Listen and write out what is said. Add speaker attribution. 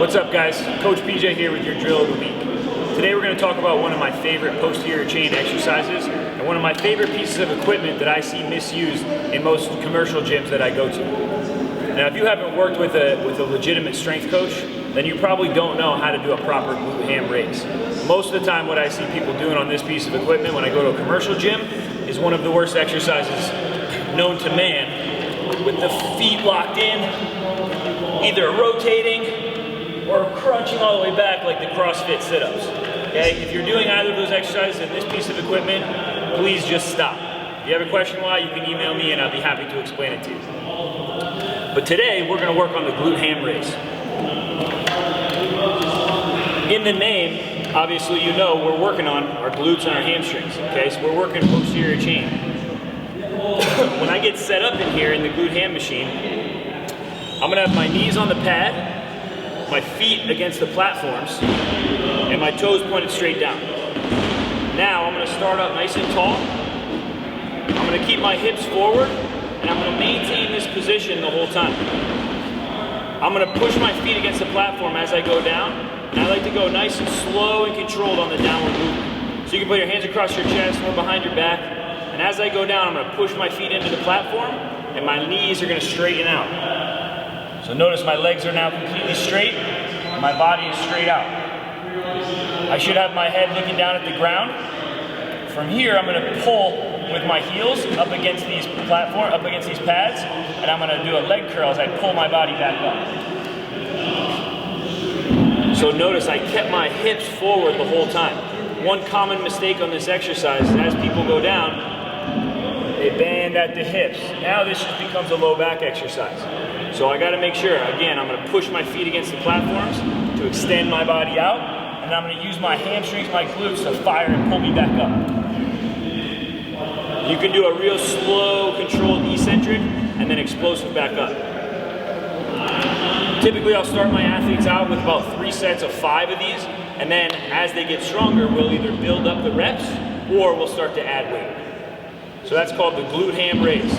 Speaker 1: What's up, guys? Coach PJ here with your drill of the week. Today we're going to talk about one of my favorite posterior chain exercises and one of my favorite pieces of equipment that I see misused in most commercial gyms that I go to. Now, if you haven't worked with a legitimate strength coach, then you probably don't know how to do a proper glute ham raise. Most of the time what I see people doing on this piece of equipment when I go to a commercial gym is one of the worst exercises known to man, with the feet locked in, either rotating or crunching all the way back like the CrossFit sit-ups. Okay? If you're doing either of those exercises in this piece of equipment, please just stop. If you have a question why, you can email me and I'll be happy to explain it to you. But today, we're gonna work on the glute ham raise. In the name, obviously you know we're working on our glutes and our hamstrings, okay? So we're working posterior chain. When I get set up in here in the glute ham machine, I'm gonna have my knees on the pad, my feet against the platforms, and my toes pointed straight down. Now I'm gonna start up nice and tall. I'm gonna keep my hips forward, and I'm gonna maintain this position the whole time. I'm gonna push my feet against the platform as I go down, and I like to go nice and slow and controlled on the downward movement. So you can put your hands across your chest or behind your back, and as I go down, I'm gonna push my feet into the platform, and my knees are gonna straighten out. So notice my legs are now completely straight, and my body is straight out. I should have my head looking down at the ground. From here, I'm gonna pull with my heels up against these pads, and I'm gonna do a leg curl as I pull my body back up. So notice I kept my hips forward the whole time. One common mistake on this exercise is as people go down, they bend at the hips. Now this just becomes a low back exercise. So I gotta make sure, again, I'm gonna push my feet against the platforms to extend my body out, and I'm gonna use my hamstrings, my glutes to fire and pull me back up. You can do a real slow, controlled eccentric, and then explosive back up. Typically, I'll start my athletes out with about 3 sets of 5 of these, and then as they get stronger, we'll either build up the reps, or we'll start to add weight. So that's called the glute ham raise.